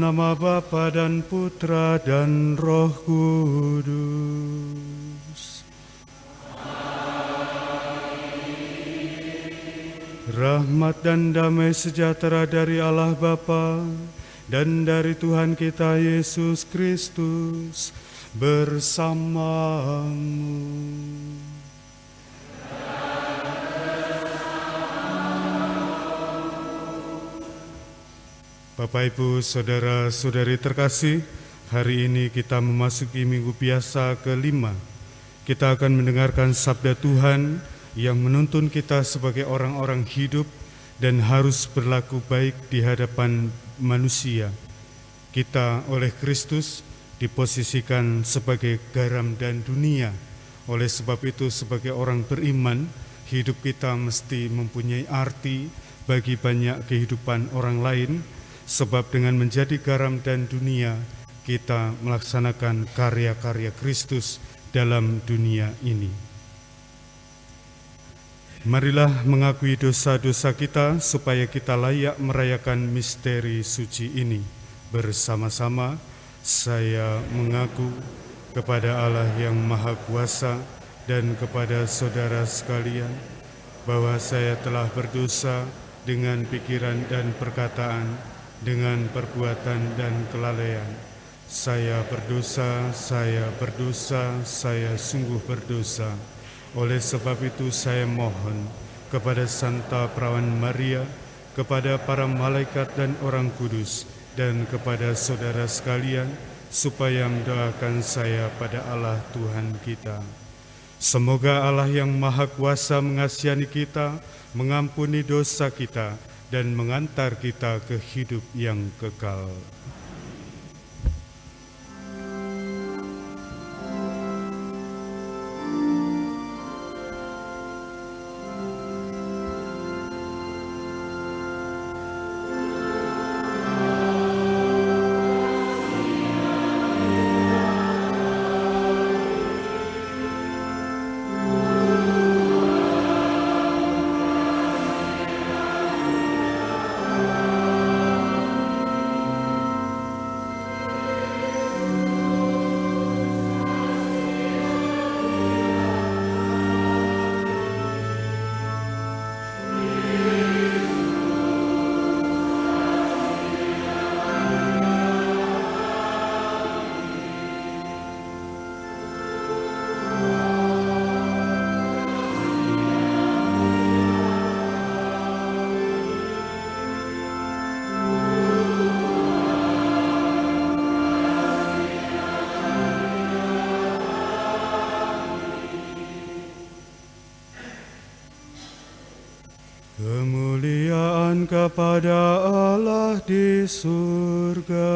nama Bapa dan Putra dan Roh Kudus. Rahmat dan damai sejahtera dari Allah Bapa dan dari Tuhan kita Yesus Kristus bersamamu. Bapak, Ibu, Saudara-saudari terkasih, hari ini kita memasuki minggu biasa ke-5. Kita akan mendengarkan sabda Tuhan yang menuntun kita sebagai orang-orang hidup dan harus berlaku baik di hadapan manusia. Kita oleh Kristus diposisikan sebagai garam dan dunia. Oleh sebab itu, sebagai orang beriman, hidup kita mesti mempunyai arti bagi banyak kehidupan orang lain. Sebab dengan menjadi garam dan dunia, kita melaksanakan karya-karya Kristus dalam dunia ini. Marilah mengakui dosa-dosa kita supaya kita layak merayakan misteri suci ini. Bersama-sama saya mengaku kepada Allah yang Maha Kuasa dan kepada saudara sekalian bahwa saya telah berdosa dengan pikiran dan perkataan, dengan perbuatan dan kelalaian. Saya berdosa, saya sungguh berdosa. Oleh sebab itu saya mohon kepada Santa Perawan Maria, kepada para malaikat dan orang kudus, dan kepada saudara sekalian, supaya mendoakan saya pada Allah Tuhan kita. Semoga Allah yang Maha Kuasa mengasihi kita, mengampuni dosa kita, dan mengantar kita ke hidup yang kekal. Kemuliaan kepada Allah di surga.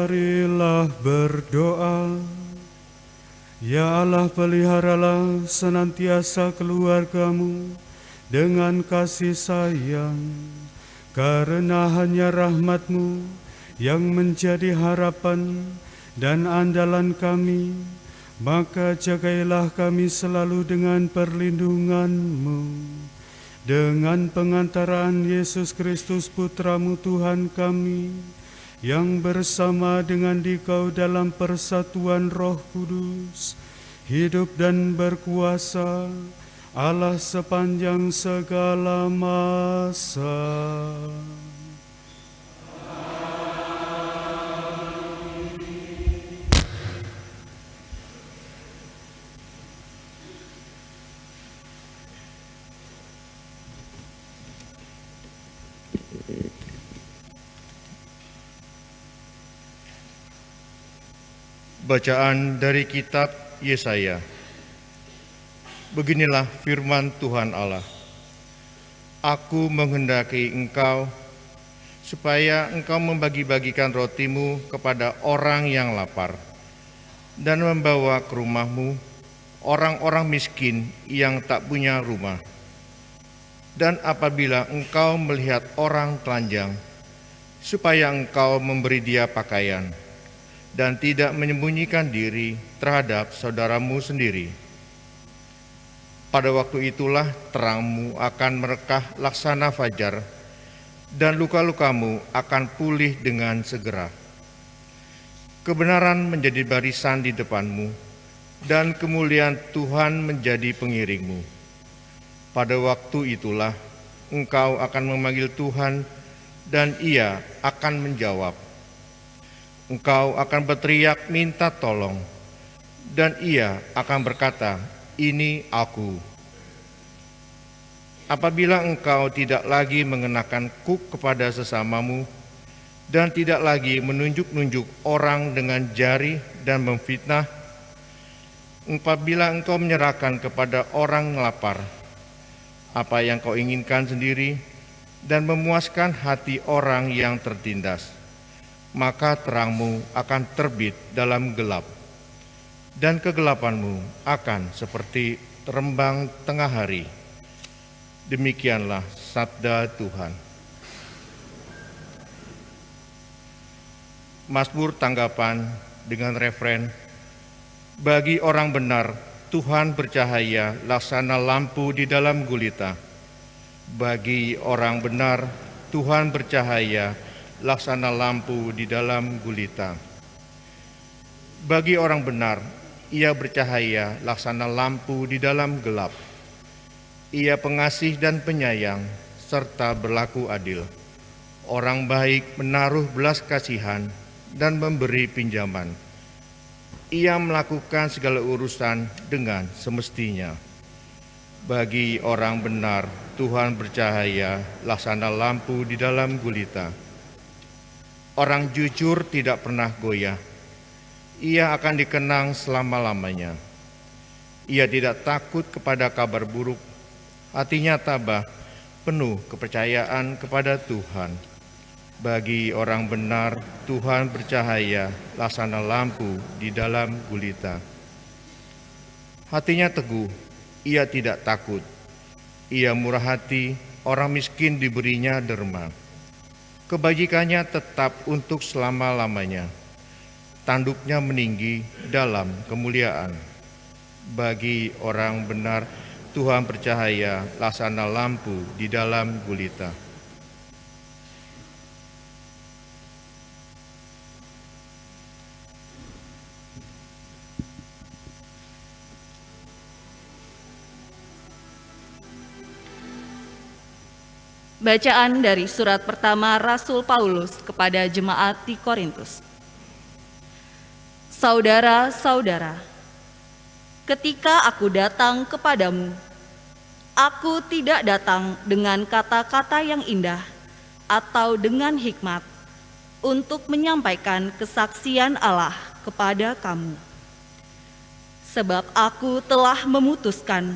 Marilah berdoa. Ya Allah, peliharalah senantiasa keluargamu dengan kasih sayang, karena hanya rahmat-Mu yang menjadi harapan dan andalan kami, maka jagailah kami selalu dengan perlindungan-Mu. Dengan pengantaran Yesus Kristus Putra-Mu Tuhan kami, yang bersama dengan Dikau dalam persatuan Roh Kudus, hidup dan berkuasa, Allah sepanjang segala masa. Bacaan dari kitab Yesaya. Beginilah firman Tuhan Allah. Aku menghendaki engkau supaya engkau membagi-bagikan rotimu kepada orang yang lapar dan membawa ke rumahmu orang-orang miskin yang tak punya rumah. Dan apabila engkau melihat orang telanjang, supaya engkau memberi dia pakaian dan tidak menyembunyikan diri terhadap saudaramu sendiri. Pada waktu itulah terangmu akan merekah laksana fajar, dan luka-lukamu akan pulih dengan segera. Kebenaran menjadi barisan di depanmu, dan kemuliaan Tuhan menjadi pengiringmu. Pada waktu itulah engkau akan memanggil Tuhan, dan Ia akan menjawab. Engkau akan berteriak minta tolong, dan Ia akan berkata, "Ini aku." Apabila engkau tidak lagi mengenakan kuk kepada sesamamu, dan tidak lagi menunjuk-nunjuk orang dengan jari dan memfitnah, apabila engkau menyerahkan kepada orang lapar apa yang kau inginkan sendiri, dan memuaskan hati orang yang tertindas, maka terangmu akan terbit dalam gelap, dan kegelapanmu akan seperti rembang tengah hari. Demikianlah sabda Tuhan. Mazmur tanggapan dengan referen, bagi orang benar Tuhan bercahaya laksana lampu di dalam gulita. Bagi orang benar Tuhan bercahaya laksana lampu di dalam gulita. Bagi orang benar, Ia bercahaya laksana lampu di dalam gelap. Ia pengasih dan penyayang, serta berlaku adil. Orang baik menaruh belas kasihan dan memberi pinjaman. Ia melakukan segala urusan dengan semestinya. Bagi orang benar, Tuhan bercahaya laksana lampu di dalam gulita. Orang jujur tidak pernah goyah. Ia akan dikenang selama-lamanya. Ia tidak takut kepada kabar buruk. Hatinya tabah, penuh kepercayaan kepada Tuhan. Bagi orang benar, Tuhan bercahaya laksana lampu di dalam gulita. Hatinya teguh, ia tidak takut. Ia murah hati, orang miskin diberinya derma. Kebajikannya tetap untuk selama-lamanya. Tanduknya meninggi dalam kemuliaan. Bagi orang benar, Tuhan bercahaya laksana lampu di dalam gulita. Bacaan dari surat pertama Rasul Paulus kepada jemaat di Korintus. Saudara-saudara, ketika aku datang kepadamu, aku tidak datang dengan kata-kata yang indah atau dengan hikmat untuk menyampaikan kesaksian Allah kepada kamu. Sebab aku telah memutuskan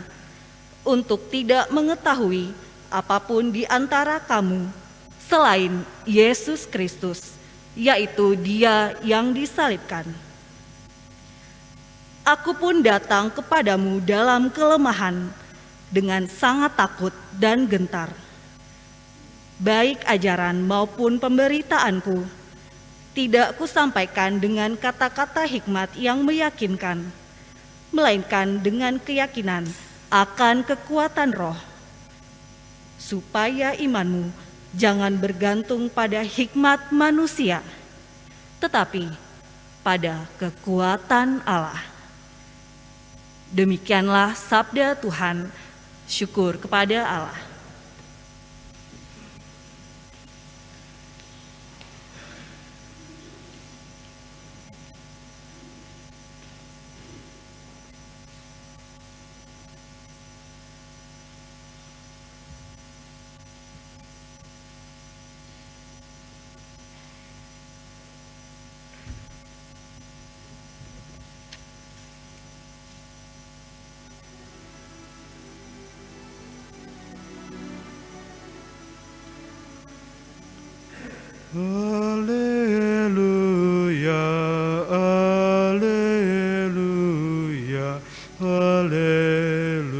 untuk tidak mengetahui apapun di antara kamu selain Yesus Kristus yaitu Dia yang disalibkan. Aku pun datang kepadamu dalam kelemahan, dengan sangat takut dan gentar. Baik ajaran maupun pemberitaanku, tidak kusampaikan dengan kata-kata hikmat yang meyakinkan, melainkan dengan keyakinan akan kekuatan roh, supaya imanmu jangan bergantung pada hikmat manusia, tetapi pada kekuatan Allah. Demikianlah sabda Tuhan. Syukur kepada Allah. Haleluya, haleluya, haleluya.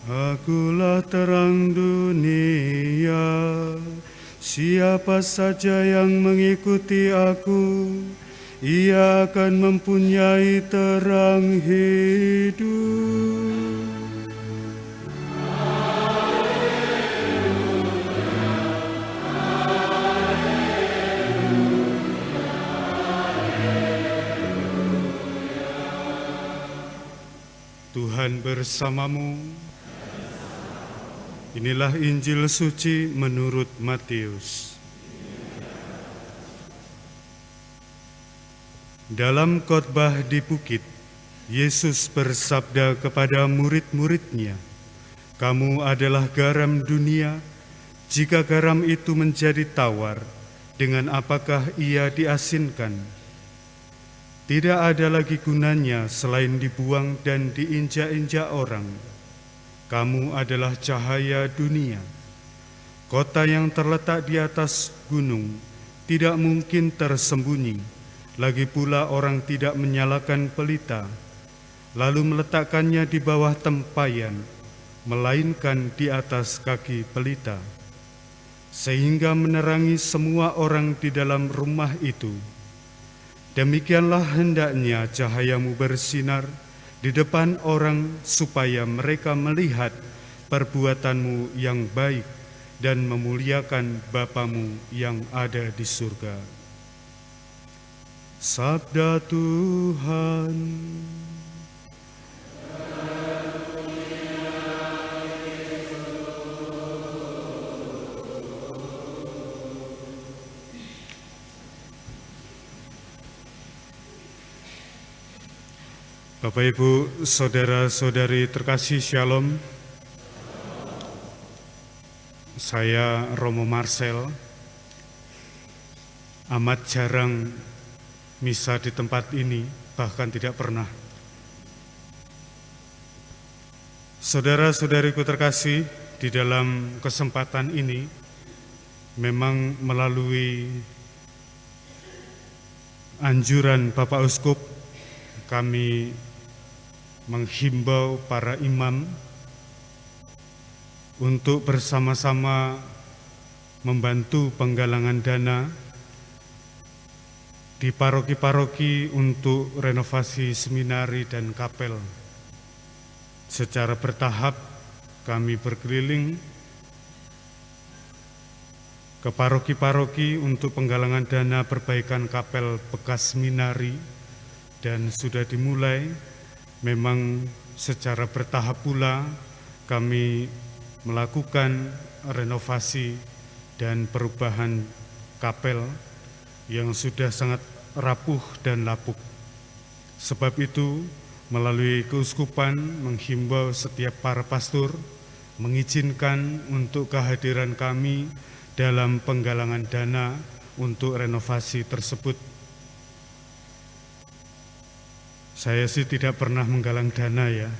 Akulah terang dunia. Siapa saja yang mengikuti aku, ia akan mempunyai terang hidup. Tuhan bersamamu. Inilah Injil suci menurut Matius. Dalam khotbah di bukit, Yesus bersabda kepada murid-muridnya, "Kamu adalah garam dunia. Jika garam itu menjadi tawar, dengan apakah ia diasinkan? Tidak ada lagi gunanya selain dibuang dan diinjak-injak orang. Kamu adalah cahaya dunia. Kota yang terletak di atas gunung tidak mungkin tersembunyi. Lagi pula orang tidak menyalakan pelita, lalu meletakkannya di bawah tempayan, melainkan di atas kaki pelita, sehingga menerangi semua orang di dalam rumah itu. Demikianlah hendaknya cahayamu bersinar di depan orang, supaya mereka melihat perbuatanmu yang baik dan memuliakan Bapamu yang ada di surga." Sabda Tuhan. Bapak, Ibu, saudara-saudari terkasih, Shalom. Saya Romo Marcel. Amat jarang misa di tempat ini, bahkan tidak pernah. Saudara-saudariku terkasih, di dalam kesempatan ini memang melalui anjuran Bapak Uskup, kami menghimbau para imam untuk bersama-sama membantu penggalangan dana di paroki-paroki untuk renovasi seminari dan kapel. Secara bertahap kami berkeliling ke paroki-paroki untuk penggalangan dana perbaikan kapel bekas seminari, dan sudah dimulai. Memang secara bertahap pula kami melakukan renovasi dan perubahan kapel yang sudah sangat rapuh dan lapuk. Sebab itu, melalui keuskupan menghimbau setiap para pastor mengizinkan untuk kehadiran kami dalam penggalangan dana untuk renovasi tersebut. Saya sih tidak pernah menggalang dana ya,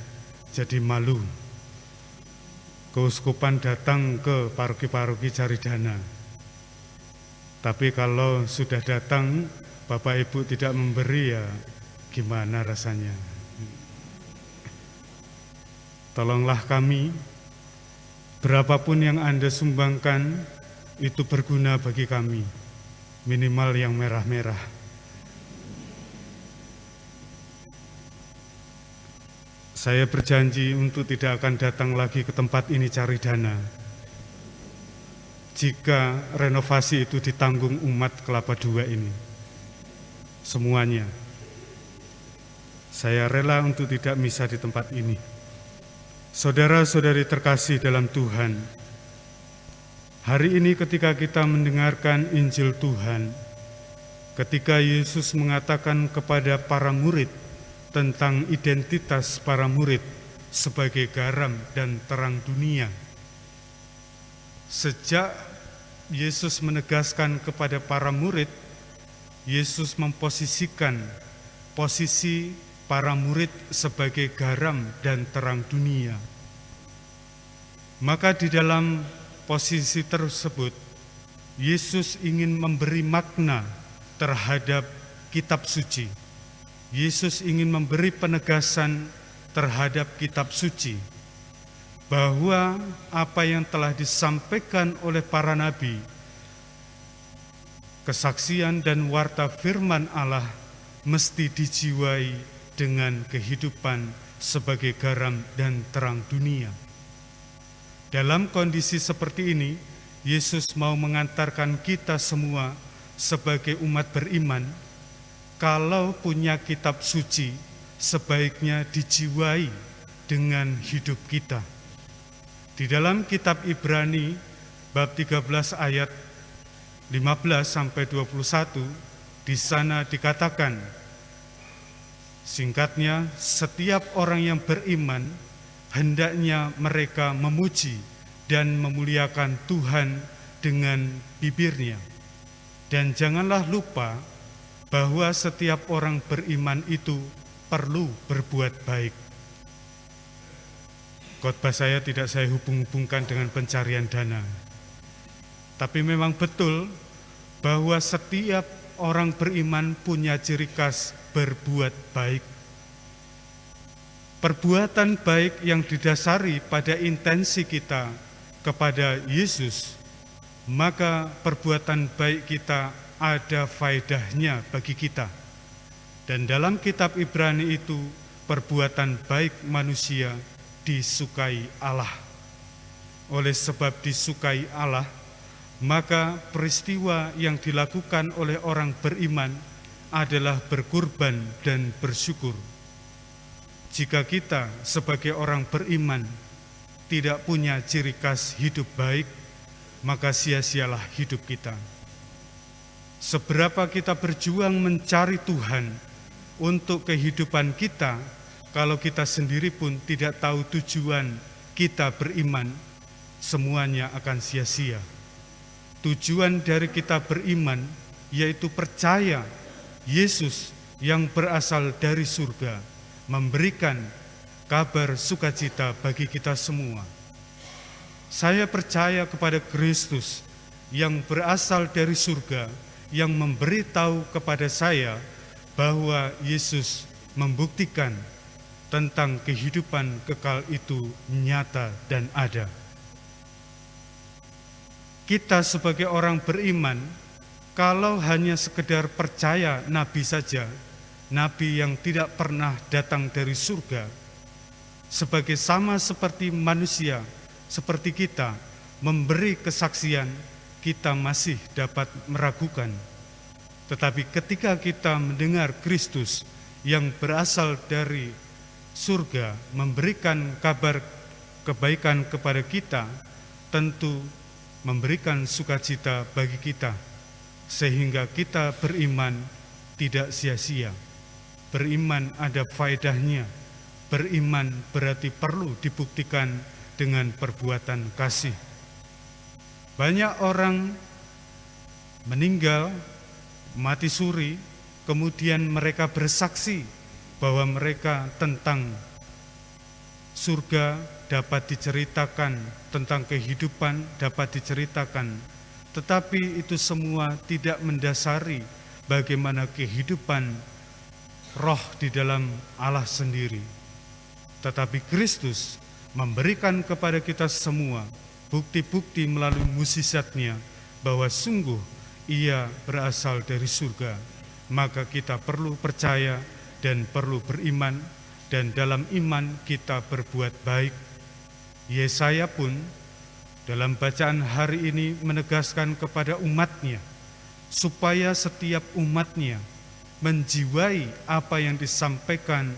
jadi malu. Keuskupan datang ke paroki-paroki cari dana. Tapi kalau sudah datang, Bapak Ibu tidak memberi, ya gimana rasanya? Tolonglah kami, berapapun yang Anda sumbangkan, itu berguna bagi kami, minimal yang merah-merah. Saya berjanji untuk tidak akan datang lagi ke tempat ini cari dana. Jika renovasi itu ditanggung umat Kelapa II ini, semuanya. Saya rela untuk tidak misa di tempat ini. Saudara-saudari terkasih dalam Tuhan, hari ini ketika kita mendengarkan Injil Tuhan, ketika Yesus mengatakan kepada para murid tentang identitas para murid sebagai garam dan terang dunia. Sejak Yesus menegaskan kepada para murid, Yesus memposisikan posisi para murid sebagai garam dan terang dunia. Maka di dalam posisi tersebut, Yesus ingin memberi makna terhadap kitab suci. Yesus ingin memberi penegasan terhadap kitab suci, bahwa apa yang telah disampaikan oleh para nabi, kesaksian dan warta firman Allah mesti dijiwai dengan kehidupan sebagai garam dan terang dunia. Dalam kondisi seperti ini, Yesus mau mengantarkan kita semua sebagai umat beriman, kalau punya kitab suci, sebaiknya dijiwai dengan hidup kita. Di dalam kitab Ibrani, bab 13 ayat 15-21, di sana dikatakan, singkatnya, setiap orang yang beriman, hendaknya mereka memuji dan memuliakan Tuhan dengan bibirnya. Dan janganlah lupa, bahwa setiap orang beriman itu perlu berbuat baik. Khotbah saya tidak saya hubung-hubungkan dengan pencarian dana. Tapi memang betul bahwa setiap orang beriman punya ciri khas berbuat baik. Perbuatan baik yang didasari pada intensi kita kepada Yesus, maka perbuatan baik kita ada faedahnya bagi kita. Dan dalam kitab Ibrani itu, perbuatan baik manusia disukai Allah. Oleh sebab disukai Allah, maka peristiwa yang dilakukan oleh orang beriman adalah berkurban dan bersyukur. Jika kita sebagai orang beriman tidak punya ciri khas hidup baik, maka sia-sialah hidup kita. Seberapa kita berjuang mencari Tuhan untuk kehidupan kita, kalau kita sendiri pun tidak tahu tujuan kita beriman, semuanya akan sia-sia. Tujuan dari kita beriman yaitu percaya Yesus yang berasal dari surga memberikan kabar sukacita bagi kita semua. Saya percaya kepada Kristus yang berasal dari surga, yang memberitahu kepada saya bahwa Yesus membuktikan tentang kehidupan kekal itu nyata dan ada. Kita sebagai orang beriman, kalau hanya sekedar percaya nabi saja, nabi yang tidak pernah datang dari surga, sebagai sama seperti manusia, seperti kita, memberi kesaksian, kita masih dapat meragukan. Tetapi ketika kita mendengar Kristus yang berasal dari surga memberikan kabar kebaikan kepada kita, tentu memberikan sukacita bagi kita, sehingga kita beriman tidak sia-sia. Beriman ada faedahnya. Beriman berarti perlu dibuktikan dengan perbuatan kasih. Banyak orang meninggal, mati suri, kemudian mereka bersaksi bahwa mereka tentang surga dapat diceritakan, tentang kehidupan dapat diceritakan, tetapi itu semua tidak mendasari bagaimana kehidupan roh di dalam Allah sendiri. Tetapi Kristus memberikan kepada kita semua bukti-bukti melalui mukjizat-Nya bahwa sungguh Ia berasal dari surga. Maka kita perlu percaya dan perlu beriman, dan dalam iman kita berbuat baik. Yesaya pun dalam bacaan hari ini menegaskan kepada umat-Nya supaya setiap umat-Nya menjiwai apa yang disampaikan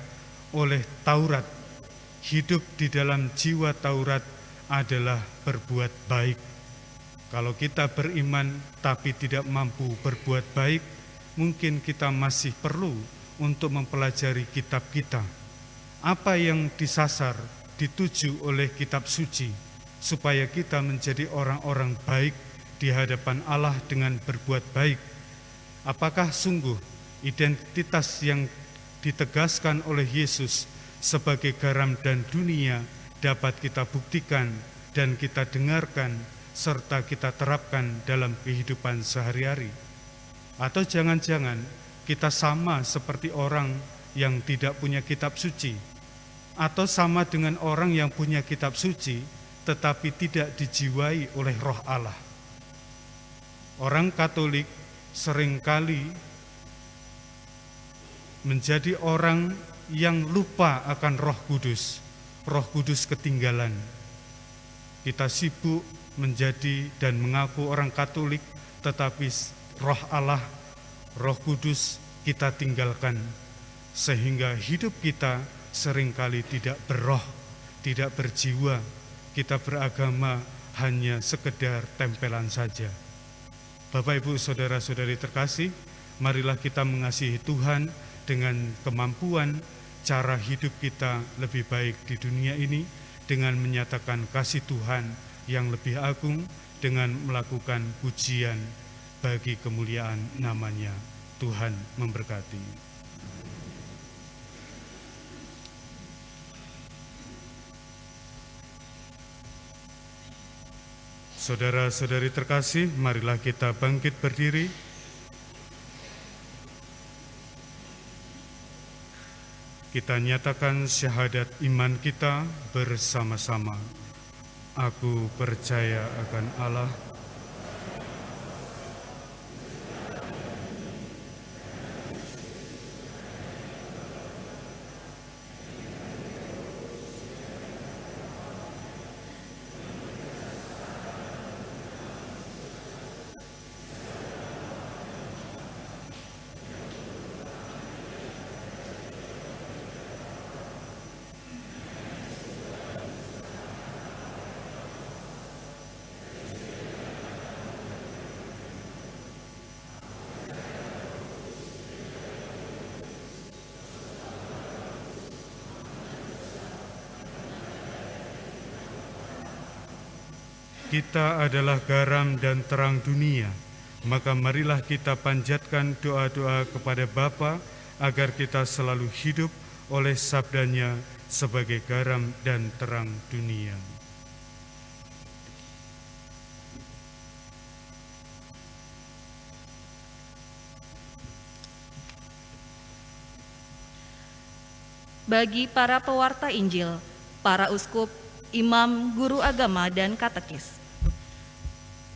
oleh Taurat. Hidup di dalam jiwa Taurat adalah berbuat baik. Kalau kita beriman tapi tidak mampu berbuat baik, mungkin kita masih perlu untuk mempelajari kitab kita. Apa yang disasar, dituju oleh kitab suci, supaya kita menjadi orang-orang baik di hadapan Allah dengan berbuat baik. Apakah sungguh identitas yang ditegaskan oleh Yesus sebagai garam dan dunia dapat kita buktikan dan kita dengarkan serta kita terapkan dalam kehidupan sehari-hari? Atau jangan-jangan kita sama seperti orang yang tidak punya kitab suci, atau sama dengan orang yang punya kitab suci tetapi tidak dijiwai oleh roh Allah. Orang Katolik seringkali menjadi orang yang lupa akan Roh Kudus. Roh Kudus ketinggalan. Kita sibuk menjadi dan mengaku orang Katolik, tetapi roh Allah, Roh Kudus kita tinggalkan, sehingga hidup kita seringkali tidak berroh, tidak berjiwa. Kita beragama hanya sekedar tempelan saja. Bapak, Ibu, saudara-saudari terkasih, marilah kita mengasihi Tuhan dengan kemampuan cara hidup kita lebih baik di dunia ini, dengan menyatakan kasih Tuhan yang lebih agung, dengan melakukan pujian bagi kemuliaan namanya. Tuhan memberkati. Saudara-saudari terkasih, marilah kita bangkit berdiri. Kita nyatakan syahadat iman kita bersama-sama. Aku percaya akan Allah, kita adalah garam dan terang dunia, maka marilah kita panjatkan doa-doa kepada Bapa agar kita selalu hidup oleh sabdanya sebagai garam dan terang dunia. Bagi para pewarta Injil, para uskup, imam, guru agama, dan katekis,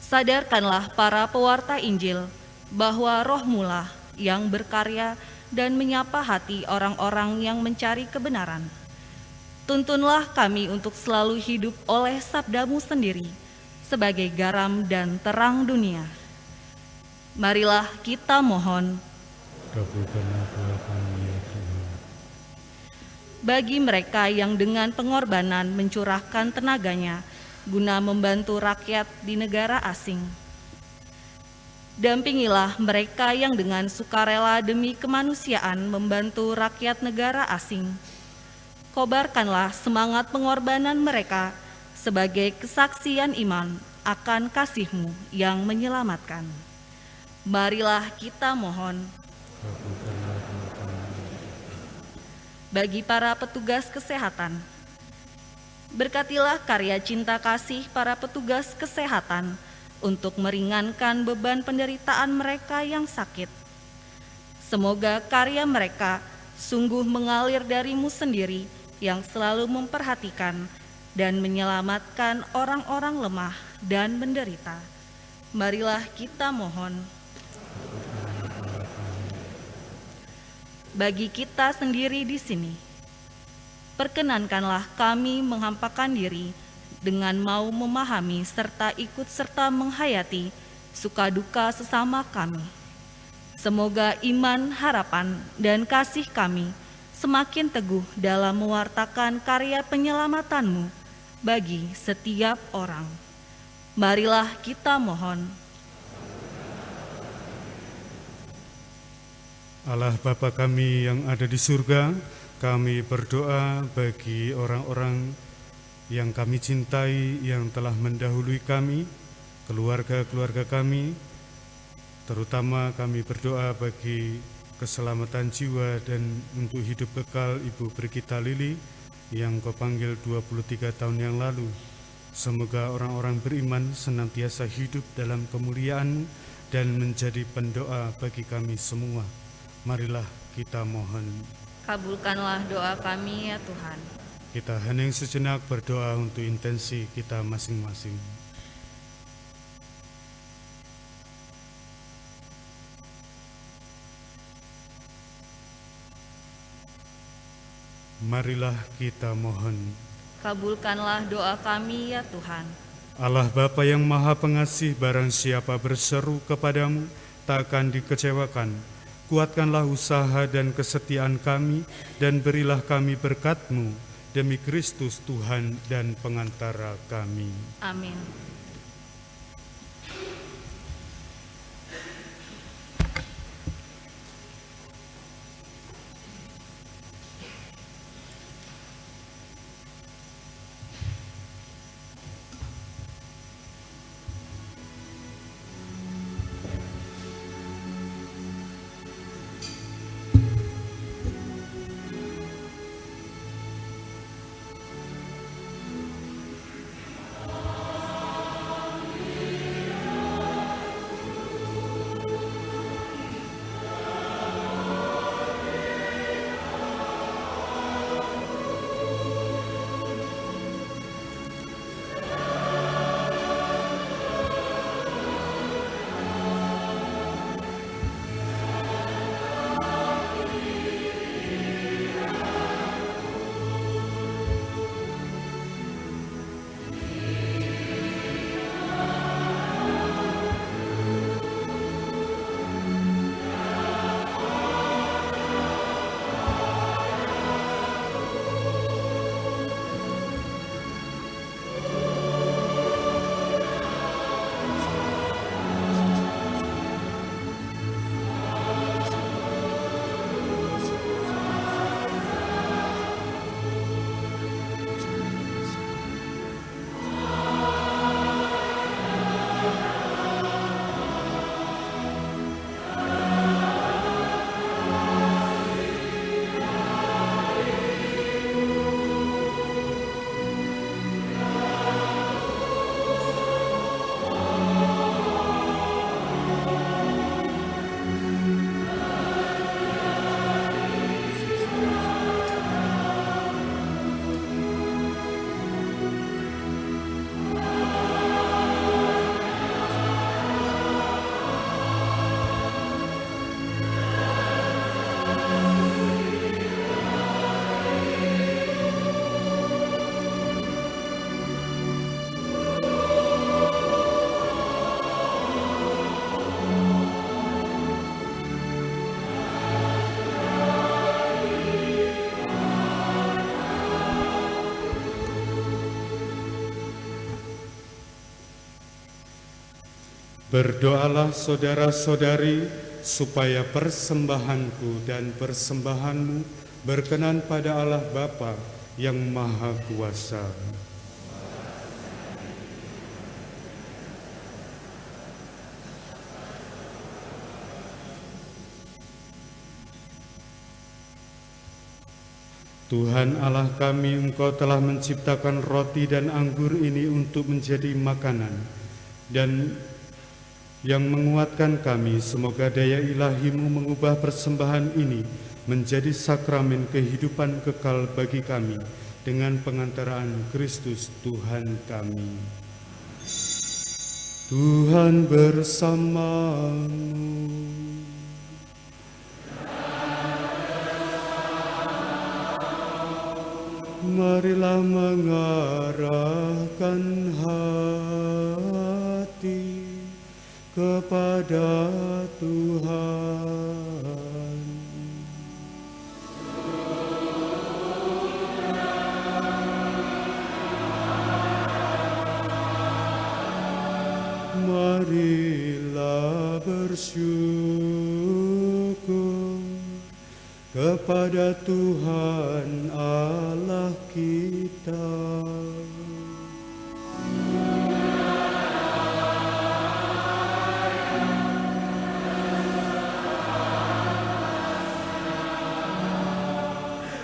sadarkanlah para pewarta Injil bahwa Roh-Mu-lah yang berkarya dan menyapa hati orang-orang yang mencari kebenaran. Tuntunlah kami untuk selalu hidup oleh sabda-Mu sendiri sebagai garam dan terang dunia. Marilah kita mohon. Kabulkanlah doa kami ya Tuhan. Bagi mereka yang dengan pengorbanan mencurahkan tenaganya guna membantu rakyat di negara asing, dampingilah mereka yang dengan sukarela demi kemanusiaan membantu rakyat negara asing. Kobarkanlah semangat pengorbanan mereka sebagai kesaksian iman akan kasih-Mu yang menyelamatkan. Marilah kita mohon. Kabulkanlah doa kami. Bagi para petugas kesehatan, berkatilah karya cinta kasih para petugas kesehatan untuk meringankan beban penderitaan mereka yang sakit. Semoga karya mereka sungguh mengalir dari-Mu sendiri yang selalu memperhatikan dan menyelamatkan orang-orang lemah dan menderita. Marilah kita mohon. Bagi kita sendiri di sini, perkenankanlah kami menghampakan diri dengan mau memahami serta ikut serta menghayati suka duka sesama kami. Semoga iman, harapan, dan kasih kami semakin teguh dalam mewartakan karya penyelamatan-Mu bagi setiap orang. Marilah kita mohon. Allah Bapa kami yang ada di surga, kami berdoa bagi orang-orang yang kami cintai, yang telah mendahului kami, keluarga-keluarga kami, terutama kami berdoa bagi keselamatan jiwa dan untuk hidup kekal Ibu Brigita Lili yang Kau panggil 23 tahun yang lalu. Semoga orang-orang beriman senantiasa hidup dalam kemuliaan-Mu dan menjadi pendoa bagi kami semua. Marilah kita mohon. Kabulkanlah doa kami ya Tuhan. Kita hening sejenak berdoa untuk intensi kita masing-masing. Marilah kita mohon. Kabulkanlah doa kami ya Tuhan. Allah Bapa yang Maha Pengasih, barang siapa berseru kepadamu tak akan dikecewakan. Kuatkanlah usaha dan kesetiaan kami dan berilah kami berkat-Mu demi Kristus Tuhan dan pengantara kami. Amin. Berdoalah saudara-saudari supaya persembahanku dan persembahanmu berkenan pada Allah Bapa yang Maha Kuasa. Tuhan Allah kami, Engkau telah menciptakan roti dan anggur ini untuk menjadi makanan dan yang menguatkan kami. Semoga daya ilahi-Mu mengubah persembahan ini menjadi sakramen kehidupan kekal bagi kami dengan pengantaraan Kristus Tuhan kami. Tuhan bersamamu. Marilah mengarahkan hati kepada Tuhan. Marilah bersyukur kepada Tuhan Allah kita.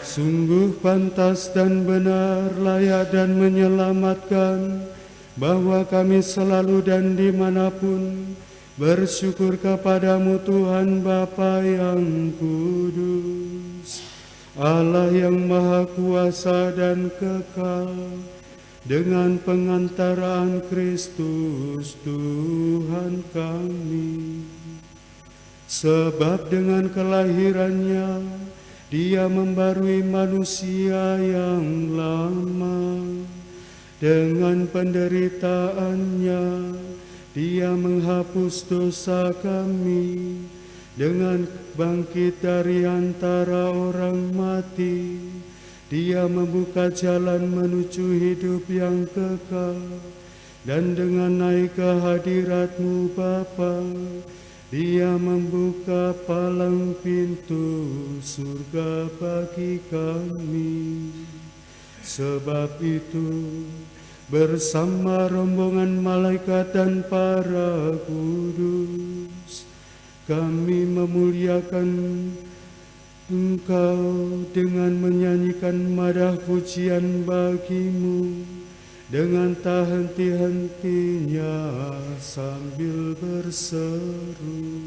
Sungguh pantas dan benar, layak dan menyelamatkan, bahwa kami selalu dan dimanapun bersyukur kepadamu Tuhan Bapa yang kudus, Allah yang maha kuasa dan kekal, dengan pengantaraan Kristus Tuhan kami. Sebab dengan kelahirannya Dia membarui manusia yang lama. Dengan penderitaannya Dia menghapus dosa kami. Dengan bangkit dari antara orang mati Dia membuka jalan menuju hidup yang kekal. Dan dengan naik ke hadirat-Mu Bapa, Dia membuka palang pintu surga bagi kami. Sebab itu, bersama rombongan malaikat dan para kudus, kami memuliakan Engkau dengan menyanyikan madah pujian bagi-Mu dengan tak henti-hentinya sambil berseru.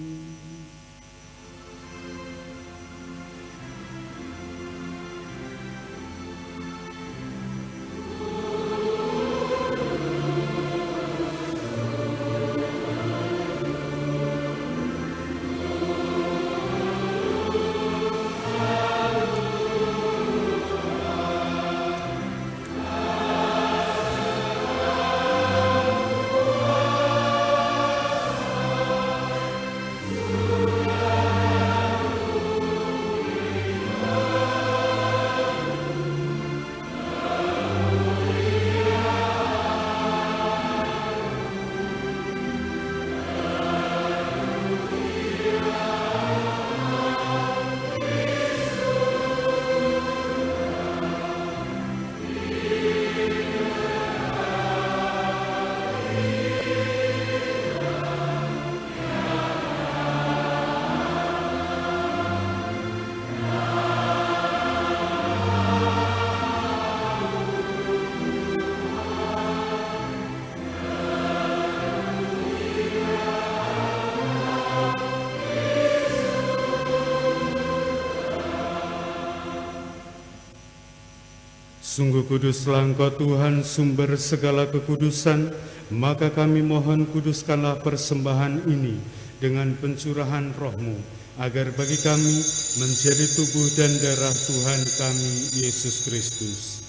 Sungguh kuduslah Engkau Tuhan, sumber segala kekudusan, maka kami mohon kuduskanlah persembahan ini dengan pencurahan Roh-Mu, agar bagi kami menjadi tubuh dan darah Tuhan kami, Yesus Kristus.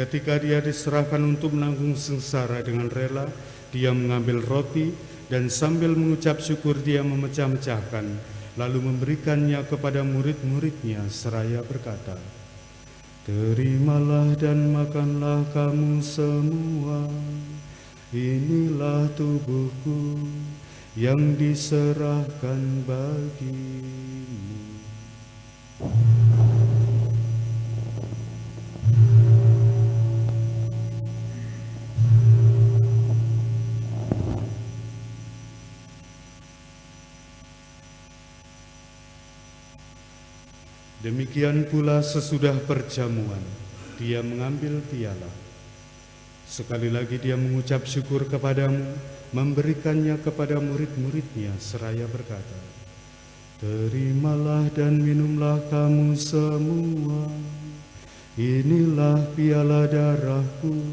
Ketika Dia diserahkan untuk menanggung sengsara dengan rela, Dia mengambil roti dan sambil mengucap syukur Dia memecah-mecahkan, lalu memberikannya kepada murid-muridnya seraya berkata, "Terimalah dan makanlah kamu semua, inilah tubuhku yang diserahkan bagimu." Demikian pula sesudah perjamuan, dia mengambil piala. Sekali lagi dia mengucap syukur kepadamu, memberikannya kepada murid-muridnya seraya berkata, "Terimalah dan minumlah kamu semua. Inilah piala darahku,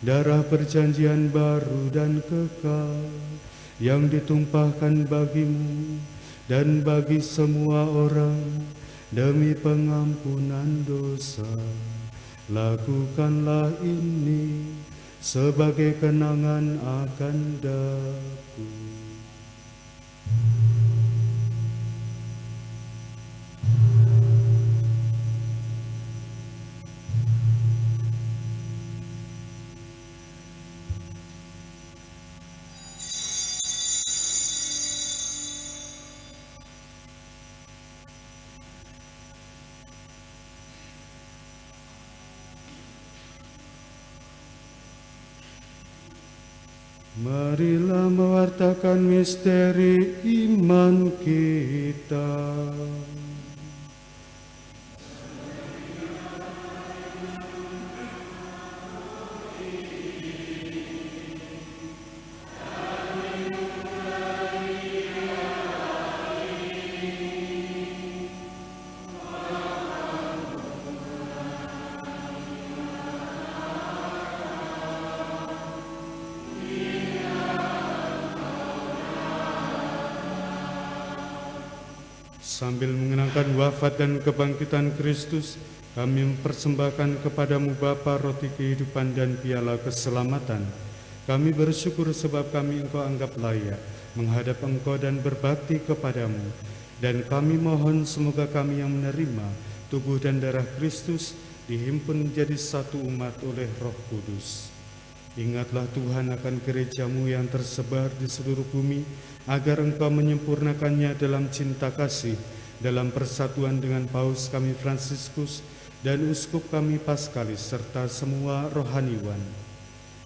darah perjanjian baru dan kekal, yang ditumpahkan bagimu dan bagi semua orang demi pengampunan dosa. Lakukanlah ini sebagai kenangan akan daku." Marilah mewartakan misteri iman kita. Sambil mengenangkan wafat dan kebangkitan Kristus, kami mempersembahkan kepadamu Bapa roti kehidupan dan piala keselamatan. Kami bersyukur sebab kami Engkau anggap layak menghadap Engkau dan berbakti kepadamu. Dan kami mohon semoga kami yang menerima tubuh dan darah Kristus dihimpun menjadi satu umat oleh Roh Kudus. Ingatlah Tuhan akan gerejamu yang tersebar di seluruh bumi, agar Engkau menyempurnakannya dalam cinta kasih, dalam persatuan dengan Paus kami Fransiskus dan Uskup kami Paskalis, serta semua rohaniwan.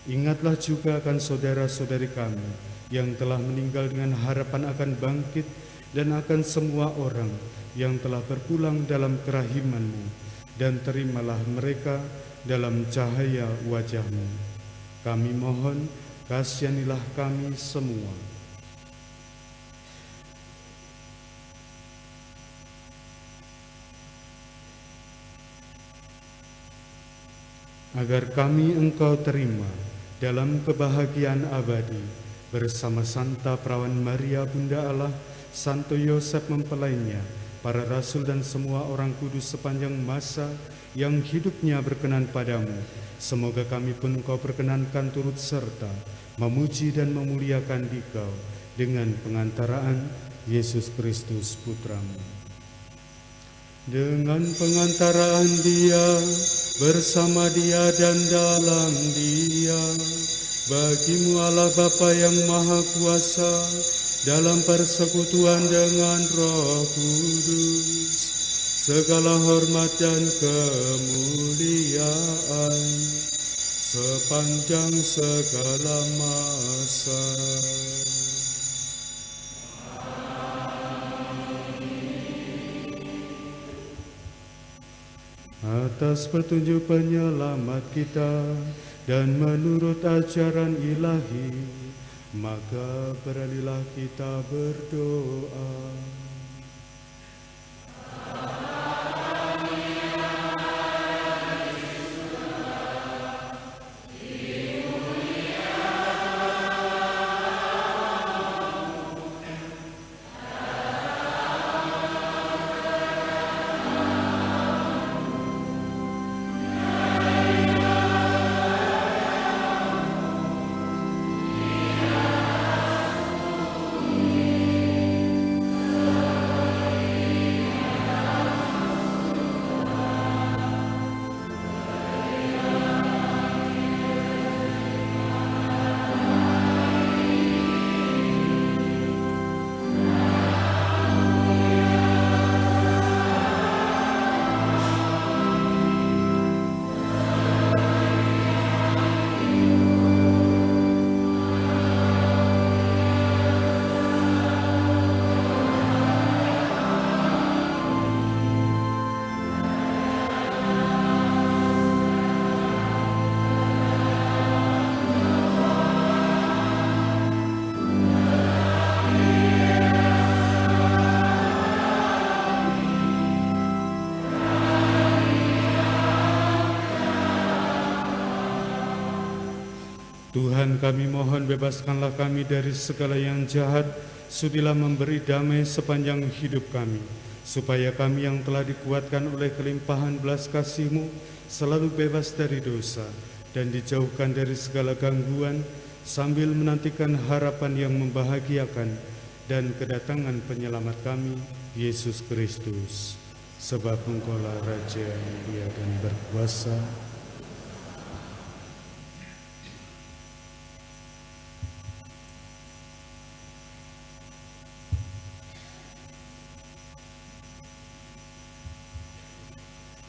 Ingatlah juga akan saudara-saudari kami yang telah meninggal dengan harapan akan bangkit, dan akan semua orang yang telah berpulang dalam kerahiman-Mu, dan terimalah mereka dalam cahaya wajah-Mu. Kami mohon, kasihanilah kami semua. Agar kami Engkau terima dalam kebahagiaan abadi bersama Santa Perawan Maria Bunda Allah, Santo Yosef mempelainya, para rasul dan semua orang kudus sepanjang masa yang hidupnya berkenan padamu. Semoga kami pun Engkau perkenankan turut serta memuji dan memuliakan Dikau dengan pengantaraan Yesus Kristus Putramu. Dengan pengantaraan Dia, bersama Dia dan dalam Dia, bagimu Allah Bapa yang Maha Kuasa, dalam persekutuan dengan Roh Kudus, segala hormat dan kemuliaan sepanjang segala masa. Atas petunjuk penyelamat kita dan menurut ajaran ilahi, maka beranilah kita berdoa. Tuhan, kami mohon bebaskanlah kami dari segala yang jahat, sudilah memberi damai sepanjang hidup kami, supaya kami yang telah dikuatkan oleh kelimpahan belas kasih-Mu selalu bebas dari dosa dan dijauhkan dari segala gangguan, sambil menantikan harapan yang membahagiakan dan kedatangan penyelamat kami, Yesus Kristus. Sebab Engkaulah Raja yang mulia dan berkuasa.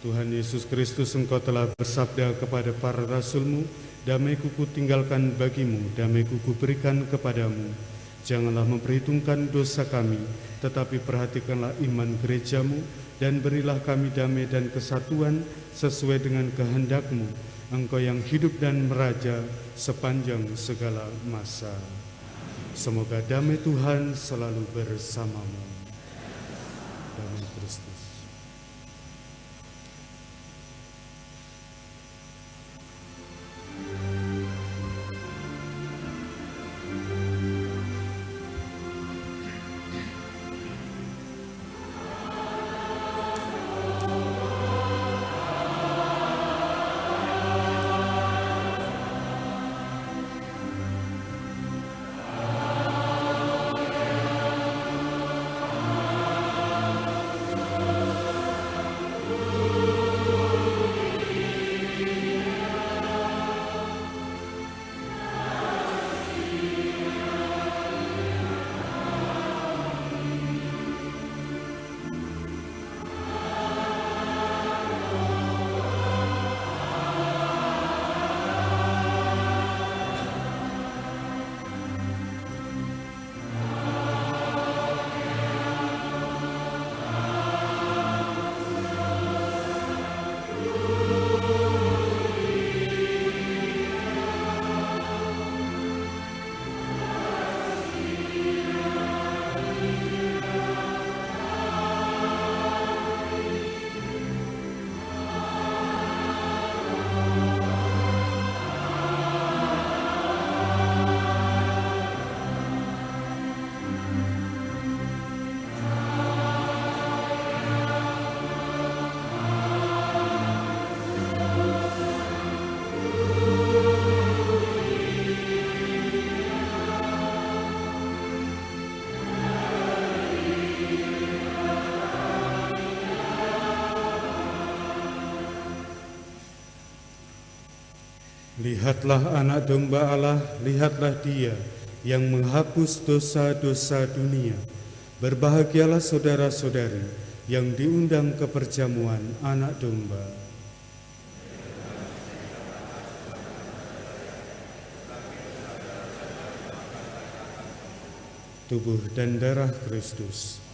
Tuhan Yesus Kristus, Engkau telah bersabda kepada para rasul-Mu, damai-Ku tinggalkan bagimu, damai-Ku berikan kepadamu. Janganlah memperhitungkan dosa kami, tetapi perhatikanlah iman gereja-Mu, dan berilah kami damai dan kesatuan sesuai dengan kehendak-Mu, Engkau yang hidup dan meraja sepanjang segala masa. Semoga damai Tuhan selalu bersamamu. Damai Kristus. Lihatlah anak domba Allah, lihatlah Dia yang menghapus dosa-dosa dunia. Berbahagialah saudara-saudari yang diundang ke perjamuan anak domba. Tubuh dan darah Kristus.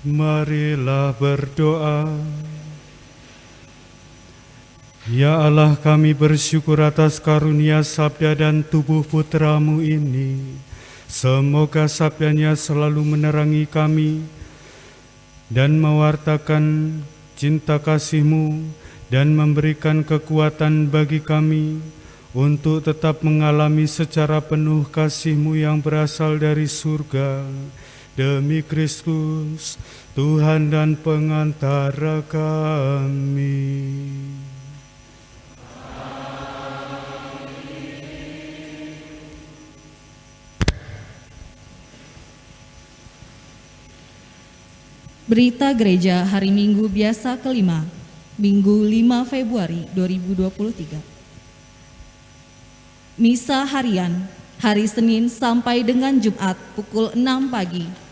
Marilah berdoa. Ya Allah, kami bersyukur atas karunia sabda dan tubuh putramu ini. Semoga sabdanya selalu menerangi kami dan mewartakan cinta kasih-Mu dan memberikan kekuatan bagi kami untuk tetap mengalami secara penuh kasih-Mu yang berasal dari surga. Demi Kristus, Tuhan dan pengantara kami. Berita Gereja Hari Minggu Biasa kelima, Minggu 5 Februari 2023. Misa Harian, hari Senin sampai dengan Jumat pukul 6 pagi.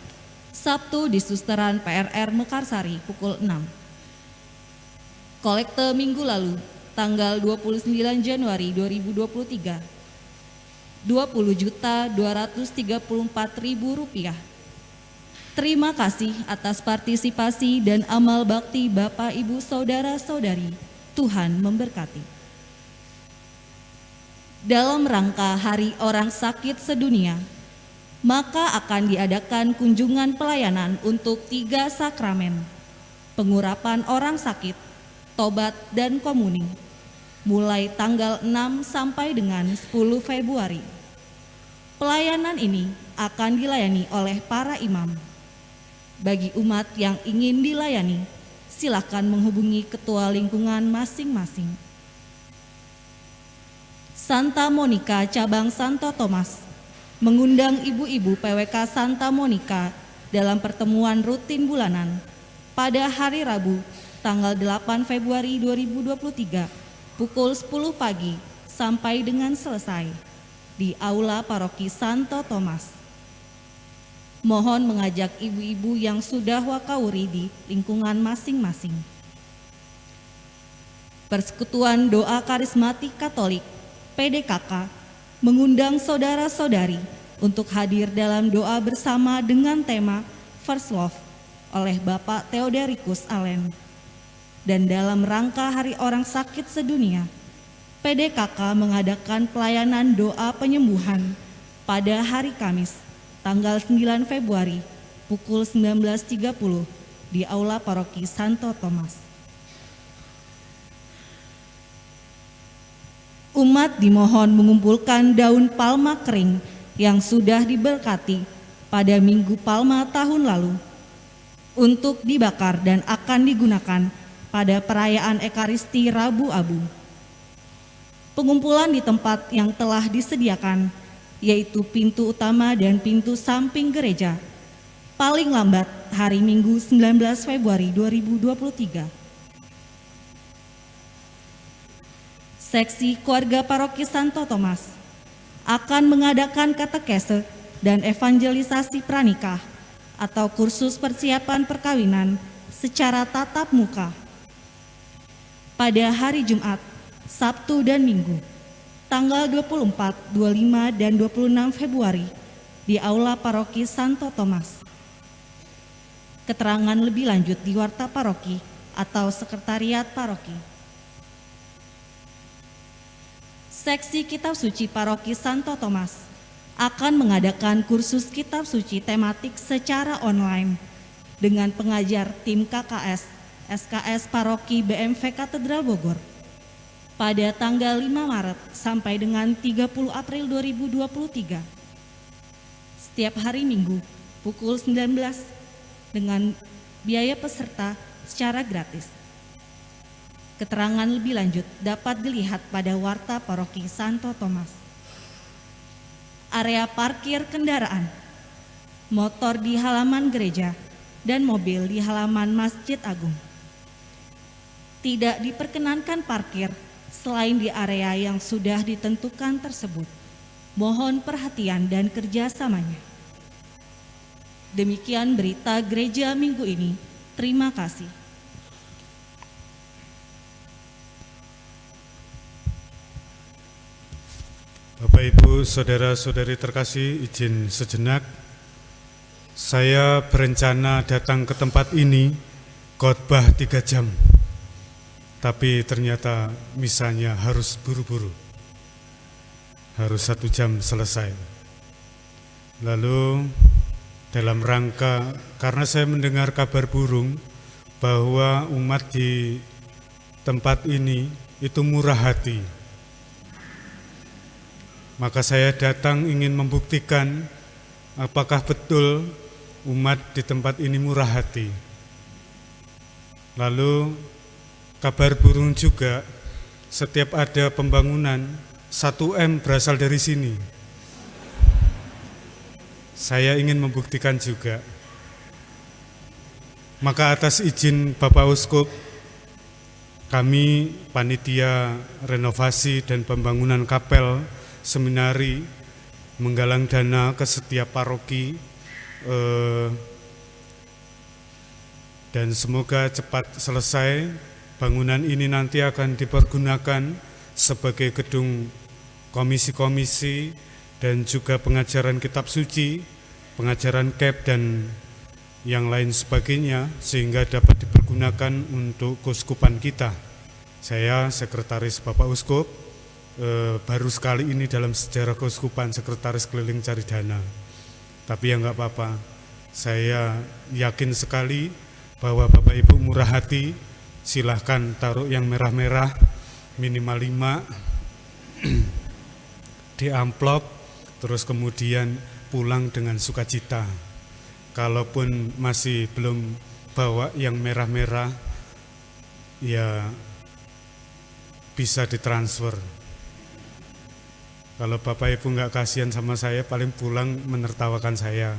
Sabtu di Susteran PRR Mekarsari pukul 6. Kolekte minggu lalu, tanggal 29 Januari 2023, Rp20.234.000. Terima kasih atas partisipasi dan amal bakti Bapak, Ibu, Saudara-saudari. Tuhan memberkati. Dalam rangka Hari Orang Sakit Sedunia, maka akan diadakan kunjungan pelayanan untuk 3 sakramen, pengurapan orang sakit, tobat, dan komuni, mulai tanggal 6 sampai dengan 10 Februari. Pelayanan ini akan dilayani oleh para imam. Bagi umat yang ingin dilayani, silakan menghubungi ketua lingkungan masing-masing. Santa Monica Cabang Santo Thomas mengundang ibu-ibu PWK Santa Monica dalam pertemuan rutin bulanan pada hari Rabu, tanggal 8 Februari 2023, pukul 10 pagi sampai dengan selesai di Aula Paroki Santo Thomas. Mohon mengajak ibu-ibu yang sudah wakauri di lingkungan masing-masing. Persekutuan Doa Karismatik Katolik PDKK mengundang saudara-saudari untuk hadir dalam doa bersama dengan tema First Love oleh Bapak Theodoricus Allen. Dan dalam rangka Hari Orang Sakit Sedunia, PDKK mengadakan pelayanan doa penyembuhan pada hari Kamis, tanggal 9 Februari, pukul 19.30 di Aula Paroki Santo Thomas. Umat dimohon mengumpulkan daun palma kering yang sudah diberkati pada Minggu Palma tahun lalu untuk dibakar dan akan digunakan pada perayaan Ekaristi Rabu Abu. Pengumpulan di tempat yang telah disediakan, yaitu pintu utama dan pintu samping gereja, paling lambat hari Minggu 19 Februari 2023. Seksi Keluarga Paroki Santo Thomas akan mengadakan katekese dan evangelisasi pranikah atau kursus persiapan perkawinan secara tatap muka pada hari Jumat, Sabtu, dan Minggu, tanggal 24, 25, dan 26 Februari di Aula Paroki Santo Thomas. Keterangan lebih lanjut di Warta Paroki atau Sekretariat Paroki. Seksi Kitab Suci Paroki Santo Thomas akan mengadakan kursus Kitab Suci tematik secara online dengan pengajar tim KKS SKS Paroki BMV Katedral Bogor pada tanggal 5 Maret sampai dengan 30 April 2023. Setiap hari Minggu pukul 19 dengan biaya peserta secara gratis. Keterangan lebih lanjut dapat dilihat pada Warta Paroki Santo Thomas. Area parkir kendaraan, motor di halaman gereja, dan mobil di halaman Masjid Agung. Tidak diperkenankan parkir selain di area yang sudah ditentukan tersebut. Mohon perhatian dan kerjasamanya. Demikian berita gereja minggu ini. Terima kasih. Bapak, Ibu, Saudara-saudari terkasih, izin sejenak Saya berencana datang ke tempat ini khotbah 3 jam. Tapi ternyata misanya harus buru-buru. Harus 1 jam selesai. Lalu dalam rangka, karena saya mendengar kabar burung bahwa umat di tempat ini itu murah hati, maka saya datang ingin membuktikan apakah betul umat di tempat ini murah hati. Lalu kabar burung juga, setiap ada pembangunan 1M berasal dari sini. Saya ingin membuktikan juga. Maka atas izin Bapak Uskup, kami panitia renovasi dan pembangunan kapel seminari menggalang dana ke setiap paroki, dan semoga cepat selesai. Bangunan ini nanti akan dipergunakan sebagai gedung komisi-komisi dan juga pengajaran kitab suci, pengajaran KEP dan yang lain sebagainya, sehingga dapat dipergunakan untuk keuskupan kita. Saya sekretaris Bapak Uskup, baru sekali ini dalam sejarah keuskupan sekretaris keliling cari dana. Tapi ya enggak apa-apa, saya yakin sekali bahwa Bapak Ibu murah hati. Silahkan taruh yang merah-merah minimal 5 di amplop, terus kemudian pulang dengan sukacita. Kalaupun masih belum bawa yang merah-merah, ya bisa ditransfer. Kalau Bapak Ibu nggak kasihan sama saya, paling pulang menertawakan saya.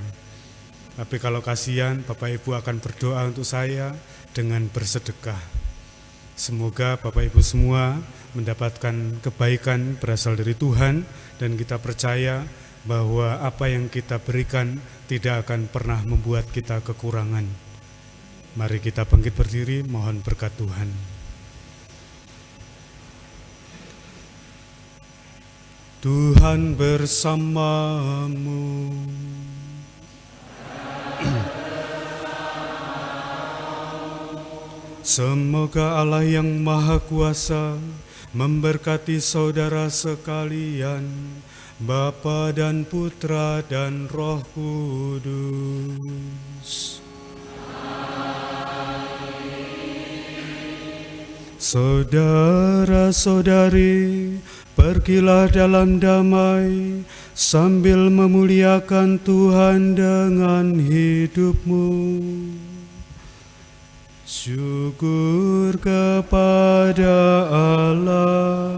Tapi kalau kasihan, Bapak Ibu akan berdoa untuk saya dengan bersedekah. Semoga Bapak Ibu semua mendapatkan kebaikan berasal dari Tuhan, dan kita percaya bahwa apa yang kita berikan tidak akan pernah membuat kita kekurangan. Mari kita bangkit berdiri, mohon berkat Tuhan. Tuhan bersamamu. Semoga Allah yang Maha Kuasa memberkati saudara sekalian, Bapa dan Putra dan Roh Kudus. Saudara-saudari, pergilah dalam damai sambil memuliakan Tuhan dengan hidupmu. Syukur kepada Allah.